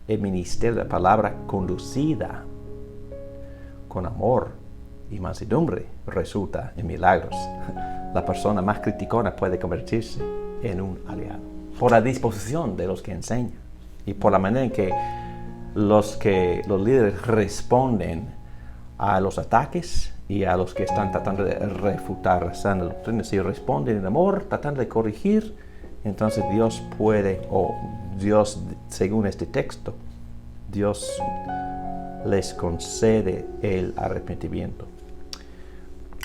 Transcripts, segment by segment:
el ministerio de la palabra conducida con amor y mansedumbre resulta en milagros. La persona más criticona puede convertirse en un aliado por la disposición de los que enseñan y por la manera en que los líderes responden a los ataques y a los que están tratando de refutar la sana doctrina. Si responden en amor, tratando de corregir, entonces Dios puede, Dios, según este texto, Dios les concede el arrepentimiento.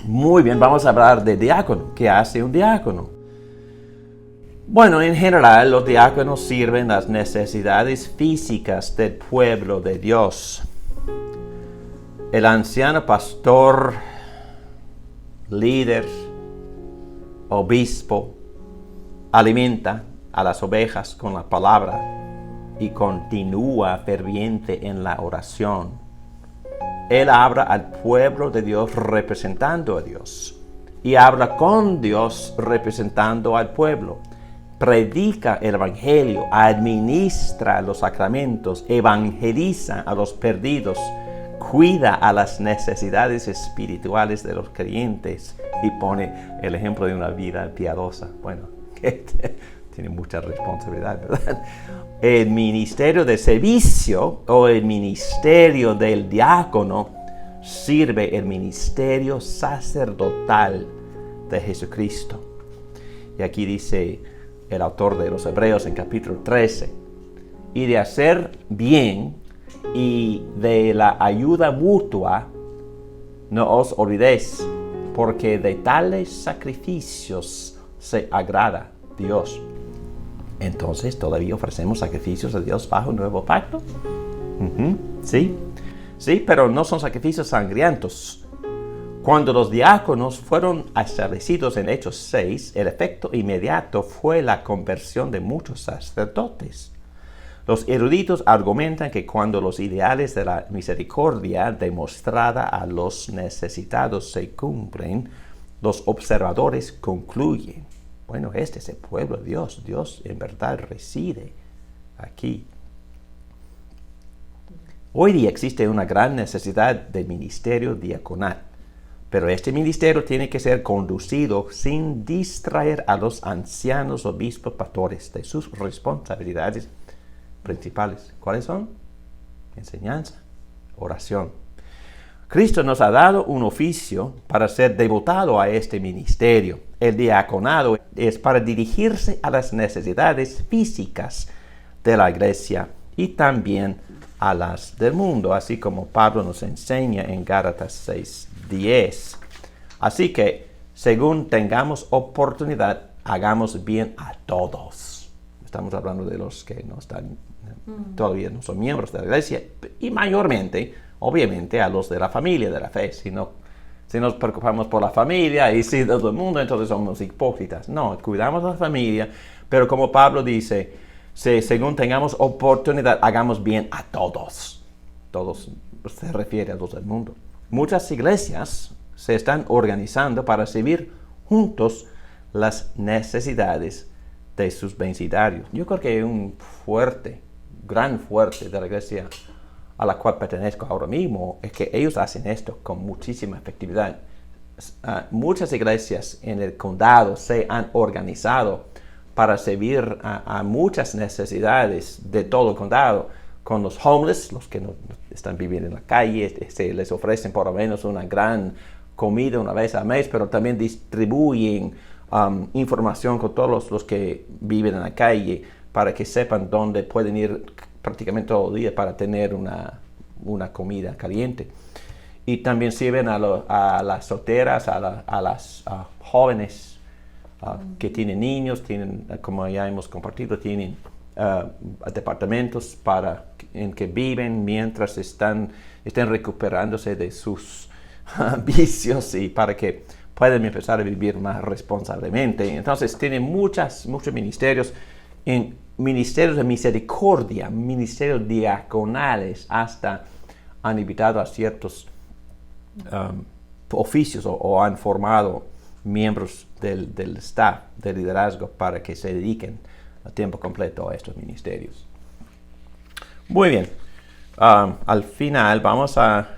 Muy bien, vamos a hablar de diácono. ¿Qué hace un diácono? Bueno, en general, los diáconos sirven las necesidades físicas del pueblo de Dios. El anciano pastor, líder, obispo, alimenta a las ovejas con la palabra y continúa ferviente en la oración. Él habla al pueblo de Dios representando a Dios y habla con Dios representando al pueblo. Predica el evangelio, administra los sacramentos, evangeliza a los perdidos, cuida a las necesidades espirituales de los creyentes y pone el ejemplo de una vida piadosa. Bueno, tiene mucha responsabilidad, ¿verdad? El ministerio de servicio o el ministerio del diácono sirve el ministerio sacerdotal de Jesucristo. Y aquí dice el autor de los Hebreos en capítulo 13, y de hacer bien y de la ayuda mutua no os olvidéis, porque de tales sacrificios se agrada Dios. Entonces, ¿todavía ofrecemos sacrificios a Dios bajo un nuevo pacto? Sí, pero no son sacrificios sangrientos. Cuando los diáconos fueron establecidos en Hechos 6, el efecto inmediato fue la conversión de muchos sacerdotes. Los eruditos argumentan que cuando los ideales de la misericordia demostrada a los necesitados se cumplen, los observadores concluyen: bueno, este es el pueblo de Dios. Dios en verdad reside aquí. Hoy día existe una gran necesidad de ministerio diaconal, pero este ministerio tiene que ser conducido sin distraer a los ancianos obispos pastores de sus responsabilidades principales. ¿Cuáles son? Enseñanza, oración. Cristo nos ha dado un oficio para ser devotado a este ministerio. El diaconado es para dirigirse a las necesidades físicas de la iglesia y también a las del mundo, así como Pablo nos enseña en Gálatas 6:10. Así que, según tengamos oportunidad, hagamos bien a todos. Estamos hablando de los que no están, todavía no son miembros de la iglesia, y mayormente, obviamente, a los de la familia de la fe. Si nos preocupamos por la familia y si todo el mundo, entonces somos hipócritas. No, cuidamos a la familia, pero como Pablo dice, según tengamos oportunidad, hagamos bien a todos. Todos se refiere a los del mundo. Muchas iglesias se están organizando para servir juntos las necesidades de sus vecindarios. Yo creo que un gran fuerte de la iglesia a la cual pertenezco ahora mismo es que ellos hacen esto con muchísima efectividad. Muchas iglesias en el condado se han organizado para servir a muchas necesidades de todo el condado. Con los homeless, los que no están viviendo en la calle, se les ofrecen por lo menos una gran comida una vez al mes, pero también distribuyen información con todos los que viven en la calle para que sepan dónde pueden ir prácticamente todo el día para tener una comida caliente. Y también sirven a las solteras, a las jóvenes que tienen niños, como ya hemos compartido, tienen departamentos en que viven mientras estén recuperándose de sus vicios y para que puedan empezar a vivir más responsablemente. Entonces tienen muchos ministerios, ministerios de misericordia, ministerios diaconales, hasta han invitado a ciertos oficios o han formado miembros del staff, del liderazgo, para que se dediquen a tiempo completo a estos ministerios. Muy bien. Al final vamos a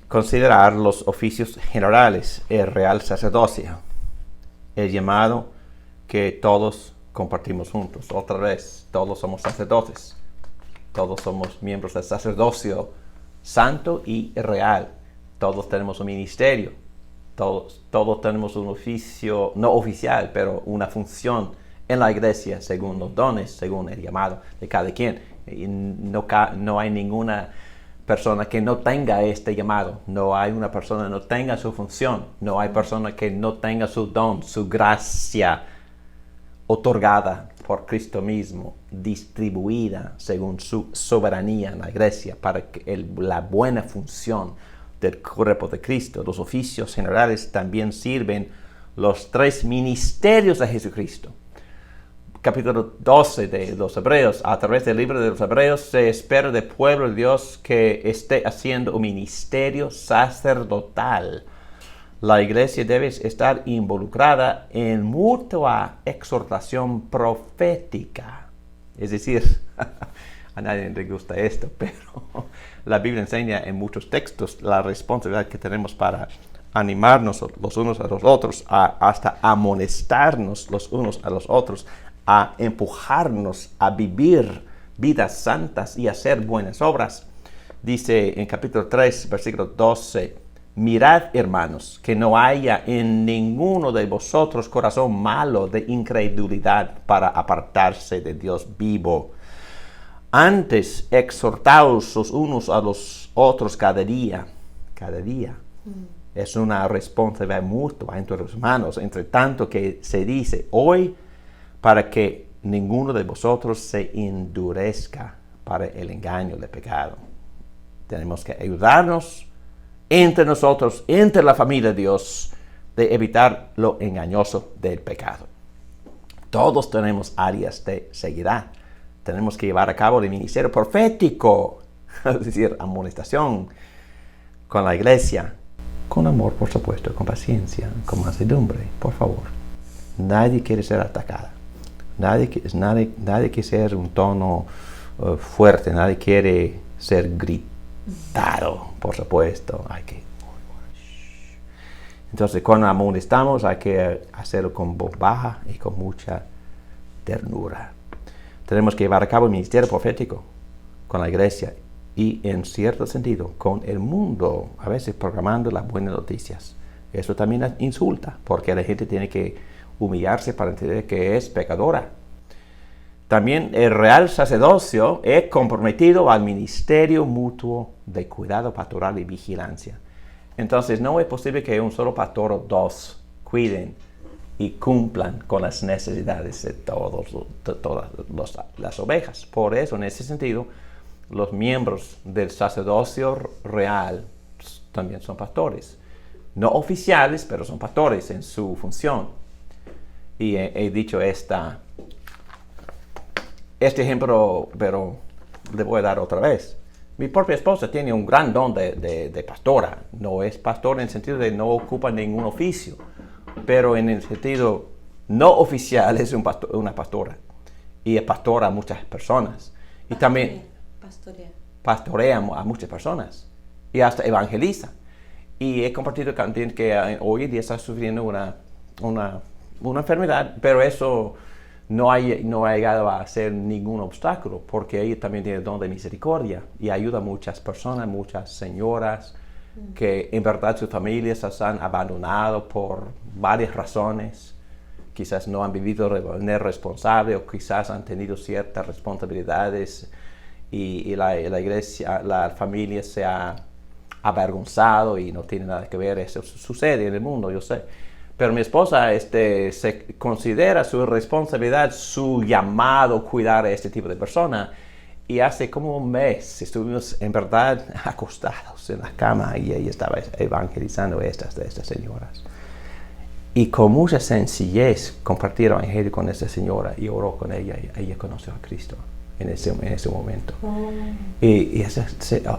considerar los oficios generales, el real sacerdocio, el llamado que todos compartimos juntos. Otra vez, todos somos sacerdotes. Todos somos miembros del sacerdocio santo y real. Todos tenemos un ministerio. Todos tenemos un oficio, no oficial, pero una función en la iglesia según los dones, según el llamado de cada quien. Y no hay ninguna persona que no tenga este llamado. No hay una persona que no tenga su función. No hay persona que no tenga su don, su gracia otorgada por Cristo mismo, distribuida según su soberanía en la iglesia para que la buena función del cuerpo de Cristo. Los oficios generales también sirven los 3 ministerios de Jesucristo. Capítulo 12 de los Hebreos. A través del libro de los Hebreos se espera del pueblo de Dios que esté haciendo un ministerio sacerdotal. La iglesia debe estar involucrada en mutua exhortación profética. Es decir, a nadie le gusta esto, pero la Biblia enseña en muchos textos la responsabilidad que tenemos para animarnos los unos a los otros, hasta amonestarnos los unos a los otros, a empujarnos a vivir vidas santas y hacer buenas obras. Dice en capítulo 3, versículo 12, mirad, hermanos, que no haya en ninguno de vosotros corazón malo de incredulidad para apartarse de Dios vivo. Antes, exhortaos los unos a los otros cada día. Cada día. Es una responsabilidad mutua entre los hermanos, entre tanto que se dice hoy, para que ninguno de vosotros se endurezca para el engaño del pecado. Tenemos que ayudarnos entre nosotros, entre la familia de Dios, de evitar lo engañoso del pecado. Todos tenemos áreas de ceguedad. Tenemos que llevar a cabo el ministerio profético, es decir, amonestación con la iglesia, con amor, por supuesto, con paciencia, con mansedumbre, por favor. Nadie quiere ser atacada. Nadie quiere ser un tono fuerte. Nadie quiere ser gritado, por supuesto. Entonces, cuando amonestamos, hay que hacerlo con voz baja y con mucha ternura. Tenemos que llevar a cabo el ministerio profético con la iglesia y, en cierto sentido, con el mundo, a veces proclamando las buenas noticias. Eso también insulta, porque la gente tiene que humillarse para entender que es pecadora. También el real sacerdocio es comprometido al ministerio mutuo de cuidado pastoral y vigilancia. Entonces, no es posible que un solo pastor o dos cuiden y cumplan con las necesidades de todas las ovejas. Por eso, en ese sentido, los miembros del sacerdocio real también son pastores. No oficiales, pero son pastores en su función. Y he dicho este ejemplo, pero le voy a dar otra vez. Mi propia esposa tiene un gran don de pastora. No es pastora en el sentido de no ocupa ningún oficio, pero en el sentido no oficial es una pastora. Y es pastora a muchas personas. Y también pastorea a muchas personas. Y hasta evangeliza. Y he compartido también que hoy en día está sufriendo una enfermedad, pero eso no ha llegado a ser ningún obstáculo, porque ella también tiene el don de misericordia y ayuda a muchas personas, muchas señoras, que en verdad sus familias las han abandonado por varias razones. Quizás no han vivido de manera responsable o quizás han tenido ciertas responsabilidades y la iglesia, la familia se ha avergonzado y no tiene nada que ver. Eso sucede en el mundo, yo sé. Pero mi esposa se considera su responsabilidad, su llamado, cuidar a este tipo de persona. Y hace como un mes estuvimos en verdad acostados en la cama y ella estaba evangelizando a estas señoras. Y con mucha sencillez compartió el evangelio con esta señora y oró con ella. Y ella conoció a Cristo en ese momento. Oh. Y eso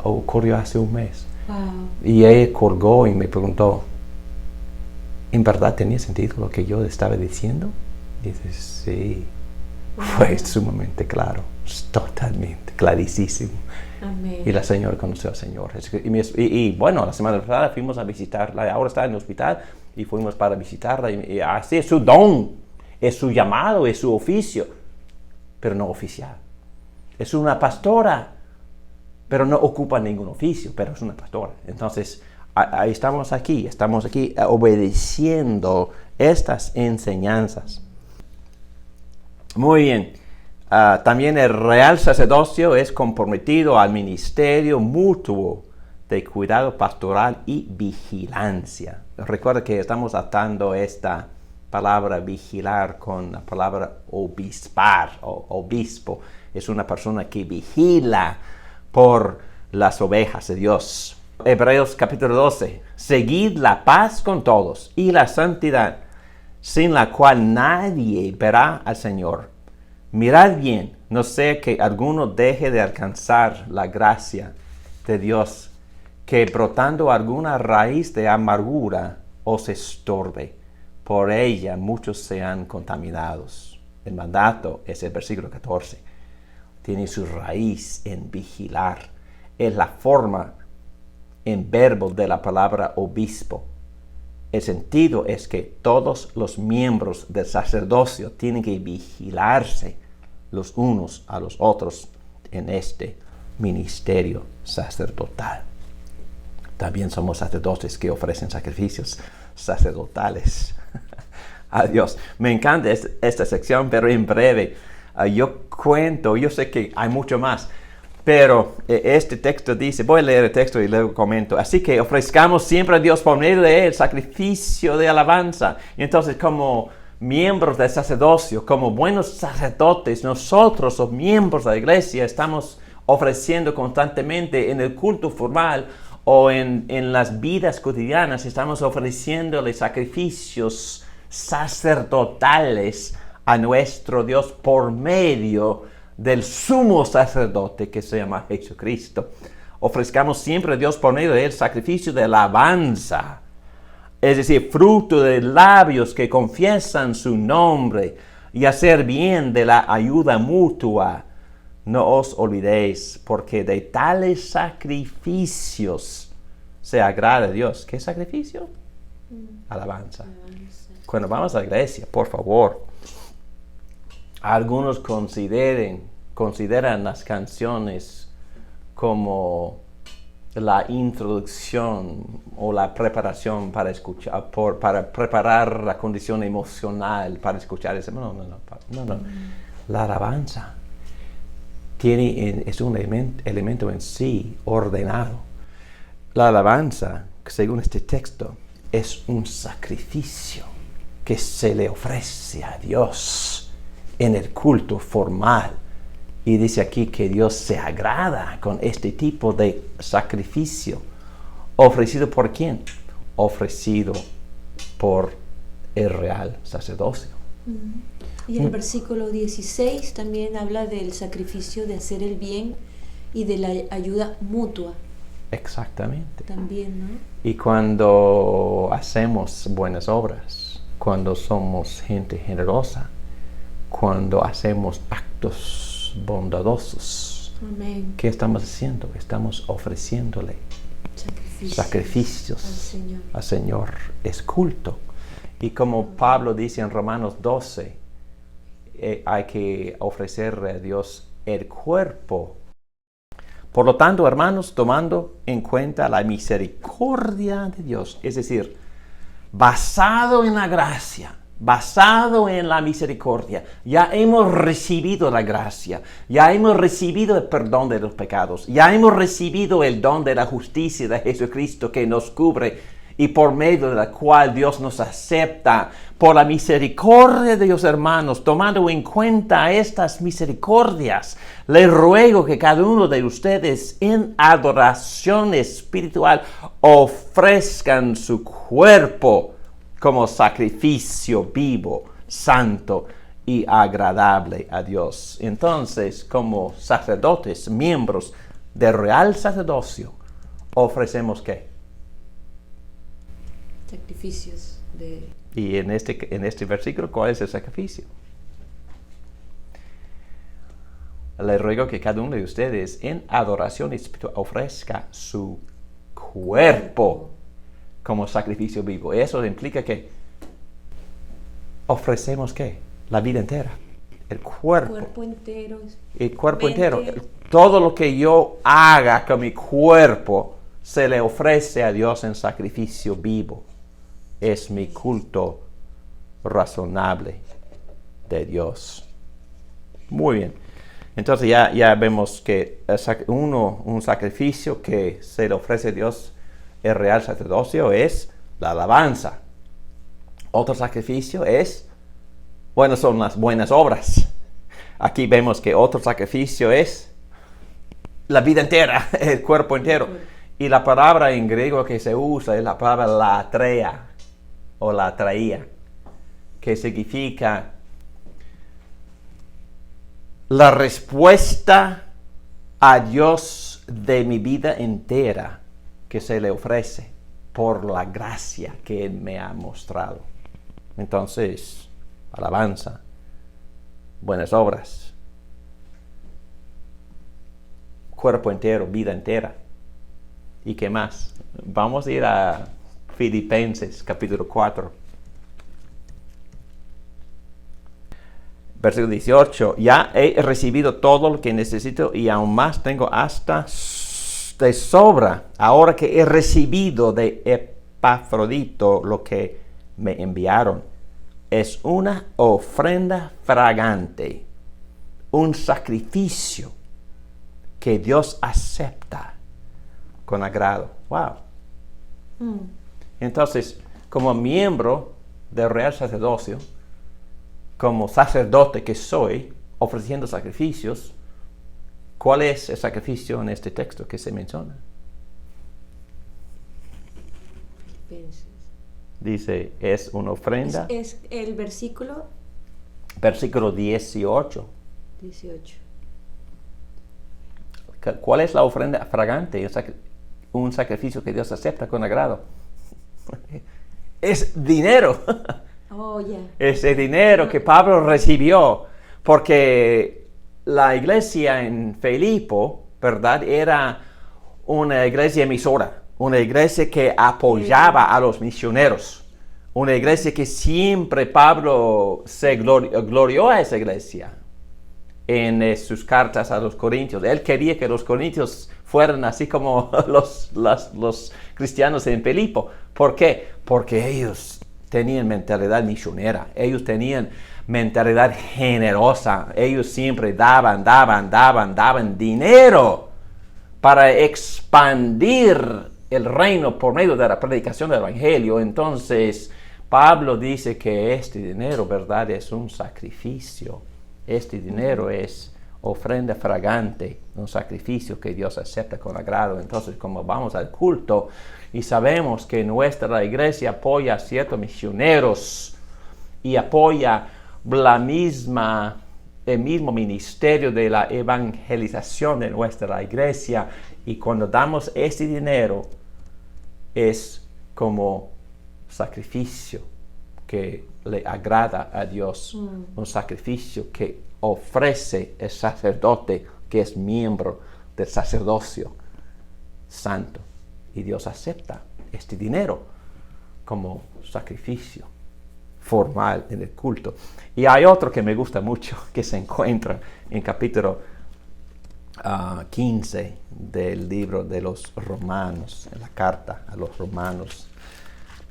ocurrió hace un mes. Wow. Y ella colgó y me preguntó, ¿en verdad tenía sentido lo que yo estaba diciendo? Y dice, sí. fue sumamente claro, totalmente, clarísimo. Amén. Y la señora conoció al Señor. Y bueno, la semana pasada fuimos a visitarla, ahora está en el hospital, y fuimos para visitarla, y así es su don, es su llamado, es su oficio, pero no oficial. Es una pastora, pero no ocupa ningún oficio, pero es una pastora. Entonces, ahí estamos aquí obedeciendo estas enseñanzas. Muy bien. También el real sacerdocio es comprometido al ministerio mutuo de cuidado pastoral y vigilancia. Recuerda que estamos atando esta palabra vigilar con la palabra obispar o obispo. Es una persona que vigila por las ovejas de Dios. Hebreos capítulo 12. Seguid la paz con todos y la santidad, sin la cual nadie verá al Señor. Mirad bien, no sea que alguno deje de alcanzar la gracia de Dios, que brotando alguna raíz de amargura os estorbe. Por ella muchos sean contaminados. El mandato es el versículo 14. Tiene su raíz en vigilar. Es la forma en verbo de la palabra obispo. El sentido es que todos los miembros del sacerdocio tienen que vigilarse los unos a los otros en este ministerio sacerdotal. También somos sacerdotes que ofrecen sacrificios sacerdotales a Dios. Me encanta esta sección, pero en breve yo sé que hay mucho más, pero este texto dice, voy a leer el texto y luego comento. Así que ofrezcamos siempre a Dios por medio de él sacrificio de alabanza. Y entonces, como miembros del sacerdocio, como buenos sacerdotes, nosotros los miembros de la iglesia estamos ofreciendo constantemente en el culto formal o en las vidas cotidianas, estamos ofreciéndole sacrificios sacerdotales a nuestro Dios por medio del sumo sacerdote que se llama Jesucristo. Ofrezcamos siempre a Dios por medio del sacrificio de alabanza, es decir, fruto de labios que confiesan su nombre, y hacer bien de la ayuda mutua. No os olvidéis, porque de tales sacrificios se agrada a Dios. ¿Qué sacrificio? Alabanza. Cuando vamos a la iglesia, por favor, algunos consideran las canciones como la introducción o la preparación para escuchar, para preparar la condición emocional para escuchar eso. No. La alabanza es un elemento en sí ordenado. La alabanza, según este texto, es un sacrificio que se le ofrece a Dios en el culto formal. Y dice aquí que Dios se agrada con este tipo de sacrificio. ¿Ofrecido por quién? Ofrecido por el real sacerdocio. Y el versículo 16 también habla del sacrificio de hacer el bien y de la ayuda mutua. Exactamente. También, ¿no? Y cuando hacemos buenas obras, cuando somos gente generosa, cuando hacemos actos bondadosos, Amén. ¿qué estamos haciendo? Estamos ofreciéndole sacrificios al Señor. Es culto. Y como Pablo dice en Romanos 12, hay que ofrecerle a Dios el cuerpo. Por lo tanto, hermanos, tomando en cuenta la misericordia de Dios, es decir, basado en la gracia, basado en la misericordia, ya hemos recibido la gracia, ya hemos recibido el perdón de los pecados, ya hemos recibido el don de la justicia de Jesucristo que nos cubre y por medio de la cual Dios nos acepta. Por la misericordia de Dios, hermanos, tomando en cuenta estas misericordias, les ruego que cada uno de ustedes en adoración espiritual ofrezcan su cuerpo como sacrificio vivo, santo y agradable a Dios. Entonces, como sacerdotes, miembros del real sacerdocio, ofrecemos ¿qué? Sacrificios de... Y en este versículo, ¿cuál es el sacrificio? le ruego que cada uno de ustedes en adoración espiritual ofrezca su cuerpo como sacrificio vivo. Eso implica que ofrecemos ¿qué? La vida entera. El cuerpo entero. El cuerpo mente. entero. Todo lo que yo haga con mi cuerpo se le ofrece a Dios en sacrificio vivo. Es mi culto razonable de Dios. Muy bien. Entonces ya vemos que un sacrificio que se le ofrece a Dios, el real sacerdocio, es la alabanza. Otro sacrificio son las buenas obras. Aquí vemos que otro sacrificio es la vida entera, el cuerpo entero. Y la palabra en griego que se usa es la palabra latreia o latreia, que significa la respuesta a Dios de mi vida entera que se le ofrece por la gracia que Él me ha mostrado. Entonces, alabanza, buenas obras, cuerpo entero, vida entera. ¿Y qué más? Vamos a ir a Filipenses capítulo 4. Versículo 18, ya he recibido todo lo que necesito y aún más tengo hasta de sobra, ahora que he recibido de Epafrodito lo que me enviaron. Es una ofrenda fragante, un sacrificio que Dios acepta con agrado. Wow. Entonces, como miembro del real sacerdocio, como sacerdote que soy, ofreciendo sacrificios, ¿cuál es el sacrificio en este texto que se menciona? Dice, es una ofrenda. Es el versículo. Versículo 18. ¿Cuál es la ofrenda fragante? Un sacrificio que Dios acepta con agrado. Es dinero. Oh, yeah. Ese dinero que Pablo recibió, porque la iglesia en Filipo, ¿verdad? Era una iglesia emisora, una iglesia que apoyaba a los misioneros, una iglesia que siempre Pablo se glorió a esa iglesia en sus cartas a los corintios. Él quería que los corintios fueran así como los cristianos en Filipo. ¿Por qué? Porque ellos tenían mentalidad misionera, ellos tenían mentalidad generosa, ellos siempre daban dinero para expandir el reino por medio de la predicación del evangelio. Entonces, Pablo dice que este dinero, ¿verdad?, es un sacrificio. Este dinero es ofrenda fragante, un sacrificio que Dios acepta con agrado. Entonces, como vamos al culto y sabemos que nuestra iglesia apoya a ciertos misioneros y apoya el mismo ministerio de la evangelización de nuestra iglesia, y cuando damos este dinero es como sacrificio que le agrada a Dios, un sacrificio que ofrece el sacerdote que es miembro del sacerdocio santo, y Dios acepta este dinero como sacrificio formal en el culto. Y hay otro que me gusta mucho que se encuentra en capítulo 15 del libro de los Romanos, en la carta a los Romanos.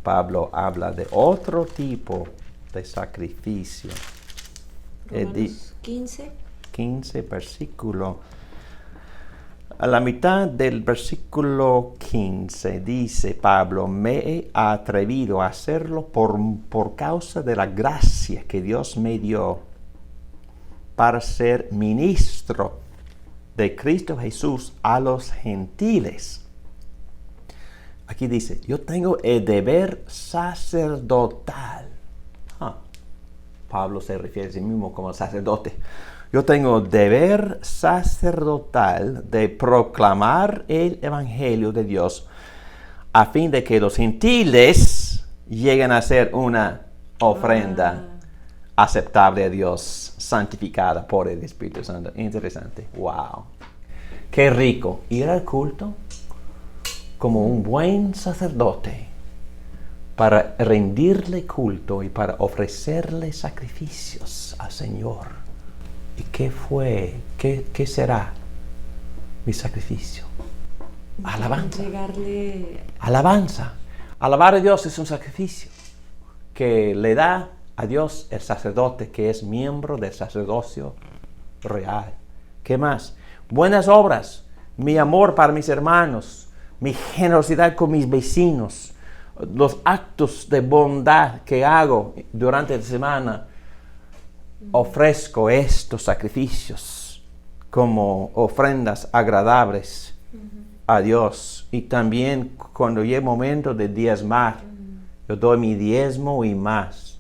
Pablo habla de otro tipo de sacrificio. Romanos 15, versículo. A la mitad del versículo 15 dice Pablo, me he atrevido a hacerlo por causa de la gracia que Dios me dio para ser ministro de Cristo Jesús a los gentiles. Aquí dice, yo tengo el deber sacerdotal. Pablo se refiere a sí mismo como sacerdote. Yo tengo el deber sacerdotal de proclamar el evangelio de Dios a fin de que los gentiles lleguen a hacer una ofrenda aceptable a Dios, santificada por el Espíritu Santo. Interesante. Wow. Qué rico ir al culto como un buen sacerdote para rendirle culto y para ofrecerle sacrificios al Señor. ¿Y qué fue? ¿Qué será mi sacrificio? Alabanza. Entregarle... Alabanza. Alabar a Dios es un sacrificio que le da a Dios el sacerdote que es miembro del sacerdocio real. ¿Qué más? Buenas obras, mi amor para mis hermanos, mi generosidad con mis vecinos, los actos de bondad que hago durante la semana. Ofrezco estos sacrificios como ofrendas agradables a Dios. Y también cuando llega el momento de diezmar, yo doy mi diezmo y más,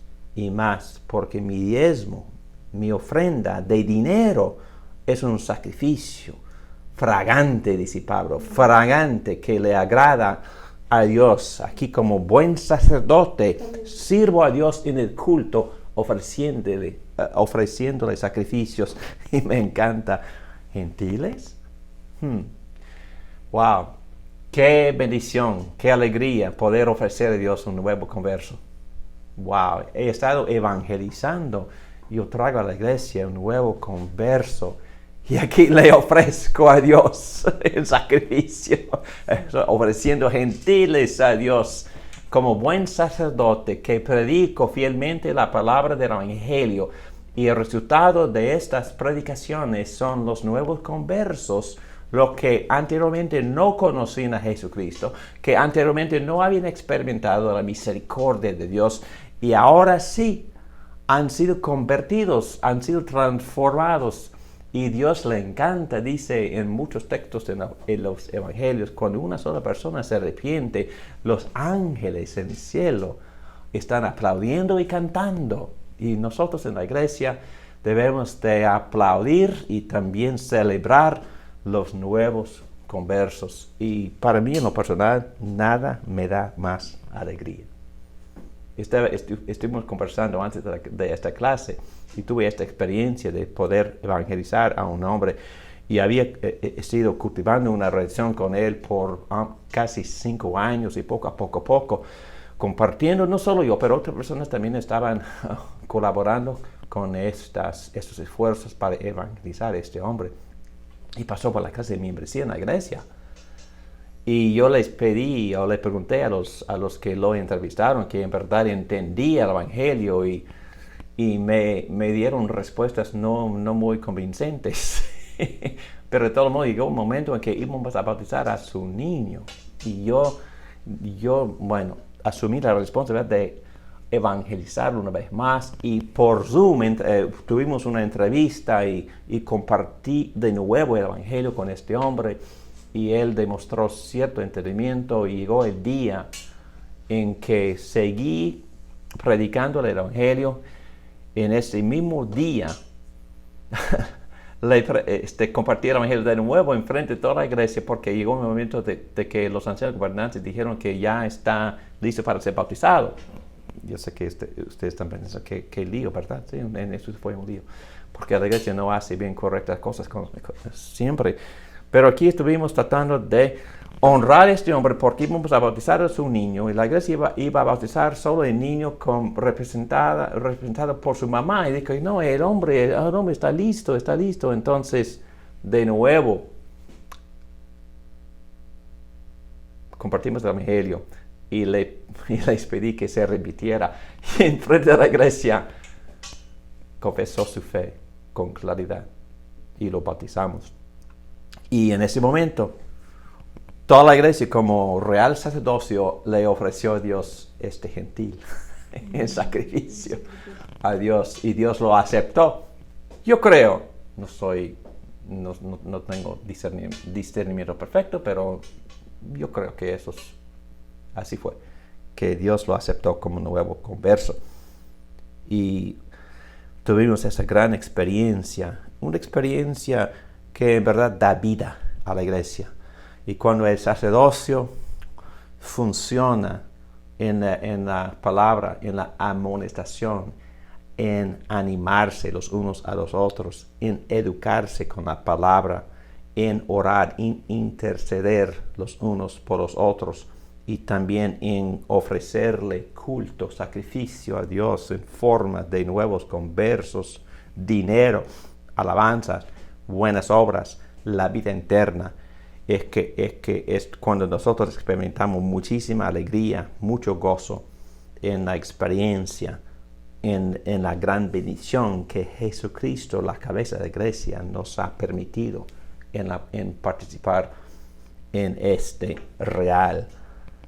porque mi diezmo, mi ofrenda de dinero es un sacrificio fragante, dice Pablo, fragante, que le agrada a Dios. Aquí como buen sacerdote sirvo a Dios en el culto ofreciéndole sacrificios. Y me encanta. ¿Gentiles? Wow, qué bendición, qué alegría poder ofrecer a Dios un nuevo converso. Wow, he estado evangelizando. Yo traigo a la iglesia un nuevo converso. Y aquí le ofrezco a Dios el sacrificio, ofreciendo gentiles a Dios como buen sacerdote que predico fielmente la palabra del Evangelio. Y el resultado de estas predicaciones son los nuevos conversos, los que anteriormente no conocían a Jesucristo, que anteriormente no habían experimentado la misericordia de Dios y ahora sí han sido convertidos, han sido transformados. Y Dios le encanta, dice en muchos textos en los evangelios, cuando una sola persona se arrepiente, los ángeles en el cielo están aplaudiendo y cantando. Y nosotros en la iglesia debemos de aplaudir y también celebrar los nuevos conversos. Y para mí en lo personal, nada me da más alegría. Estuvimos conversando antes de esta clase y tuve esta experiencia de poder evangelizar a un hombre y había sido cultivando una relación con él por casi 5 años y poco a poco, compartiendo, no solo yo, pero otras personas también estaban colaborando con estos esfuerzos para evangelizar a este hombre. Y pasó por la clase de membresía en la iglesia. Y yo les pedí, o le pregunté a los que lo entrevistaron, que en verdad entendía el Evangelio y me dieron respuestas no muy convincentes. Pero de todo modo llegó un momento en que íbamos a bautizar a su niño. Y yo asumí la responsabilidad de evangelizarlo una vez más. Y por Zoom tuvimos una entrevista y compartí de nuevo el Evangelio con este hombre. Y él demostró cierto entendimiento y llegó el día en que seguí predicando el Evangelio. En ese mismo día compartí el Evangelio de nuevo enfrente de toda la iglesia porque llegó un momento de que los ancianos gobernantes dijeron que ya está listo para ser bautizado. Yo sé que ustedes están pensando que lío, ¿verdad? Sí, en eso fue un lío. Porque la iglesia no hace bien correctas cosas siempre. Pero aquí estuvimos tratando de honrar a este hombre porque íbamos a bautizar a su niño y la iglesia iba a bautizar solo el niño representado por su mamá. Y dijo, no, el hombre está listo. Entonces, de nuevo, compartimos el Evangelio y les pedí que se repitiera. Y en frente de la iglesia confesó su fe con claridad y lo bautizamos. Y en ese momento, toda la iglesia como real sacerdocio le ofreció a Dios este gentil en sacrificio a Dios. Y Dios lo aceptó. Yo creo, no tengo discernimiento perfecto, pero yo creo que así fue. Que Dios lo aceptó como nuevo converso. Y tuvimos esa gran experiencia, una experiencia que en verdad da vida a la iglesia. Y cuando el sacerdocio funciona en la palabra, en la amonestación, en animarse los unos a los otros, en educarse con la palabra, en orar, en interceder los unos por los otros y también en ofrecerle culto, sacrificio a Dios en forma de nuevos conversos, dinero, alabanzas, buenas obras, la vida eterna. Es cuando nosotros experimentamos muchísima alegría, mucho gozo en la experiencia, en la gran bendición que Jesucristo, la cabeza de la iglesia, nos ha permitido en participar en este real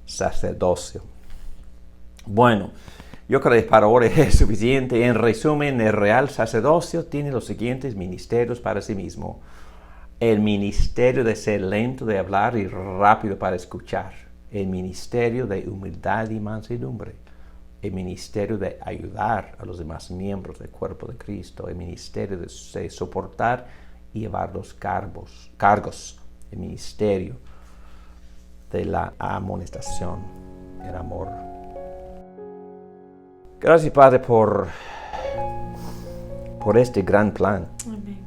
sacerdocio. Bueno, yo creo que para ahora es suficiente. En resumen, el real sacerdocio tiene los siguientes ministerios para sí mismo. El ministerio de ser lento de hablar y rápido para escuchar. El ministerio de humildad y mansedumbre. El ministerio de ayudar a los demás miembros del cuerpo de Cristo. El ministerio de soportar y llevar los cargos. El ministerio de la amonestación, el amor. Gracias, Padre, por este gran plan. Amén.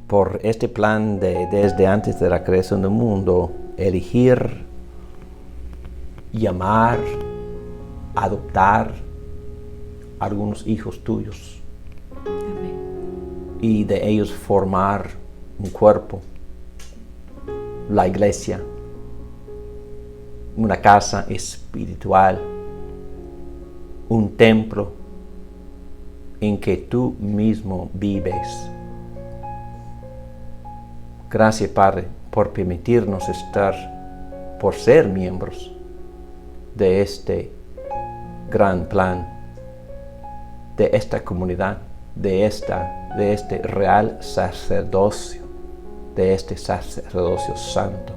Por este plan desde antes de la creación del mundo, elegir, llamar, adoptar algunos hijos tuyos. Amén. Y de ellos formar un cuerpo, la iglesia, una casa espiritual, un templo en que tú mismo vives. Gracias, Padre, por permitirnos estar, por ser miembros de este gran plan, de esta comunidad, de este real sacerdocio, de este sacerdocio santo.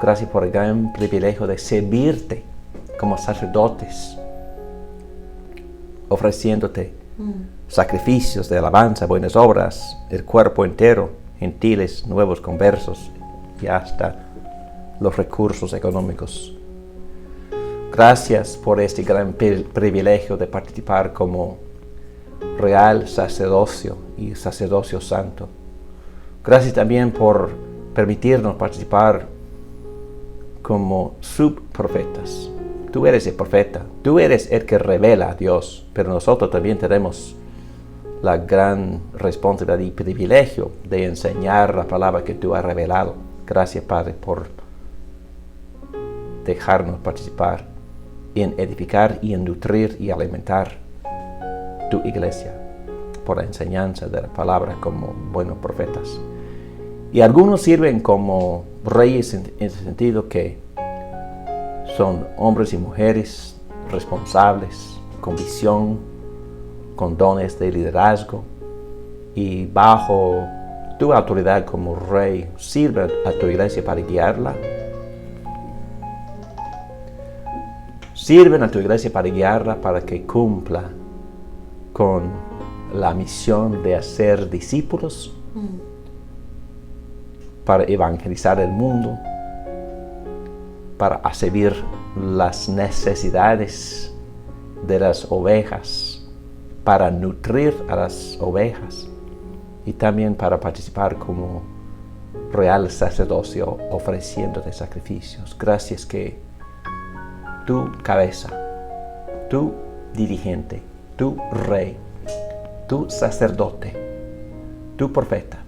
Gracias por el gran privilegio de servirte como sacerdotes, ofreciéndote sacrificios de alabanza, buenas obras, el cuerpo entero, gentiles, nuevos conversos y hasta los recursos económicos. Gracias por este gran privilegio de participar como real sacerdocio y sacerdocio santo. Gracias también por permitirnos participar como subprofetas. Tú eres el profeta, tú eres el que revela a Dios, pero nosotros también tenemos la gran responsabilidad y privilegio de enseñar la palabra que tú has revelado. Gracias, Padre, por dejarnos participar en edificar y en nutrir y alimentar tu iglesia por la enseñanza de la palabra como buenos profetas. Y algunos sirven como reyes en el sentido que son hombres y mujeres responsables, con visión, con dones de liderazgo y bajo tu autoridad como rey, sirve a tu iglesia para guiarla. Sirven a tu iglesia para guiarla para que cumpla con la misión de hacer discípulos, para evangelizar el mundo, para servir las necesidades de las ovejas, para nutrir a las ovejas y también para participar como real sacerdocio ofreciéndote sacrificios. Gracias que tu cabeza, tu dirigente, tu rey, tu sacerdote, tu profeta,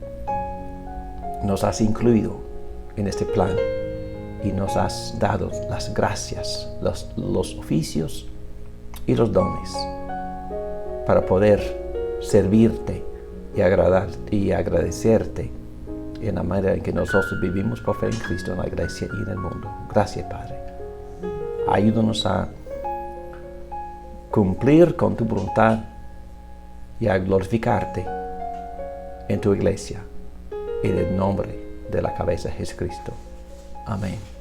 nos has incluido en este plan y nos has dado las gracias, los oficios y los dones para poder servirte y agradecerte en la manera en que nosotros vivimos por fe en Cristo en la iglesia y en el mundo. Gracias, Padre. Ayúdanos a cumplir con tu voluntad y a glorificarte en tu iglesia en el nombre de la cabeza de Jesucristo. Amén.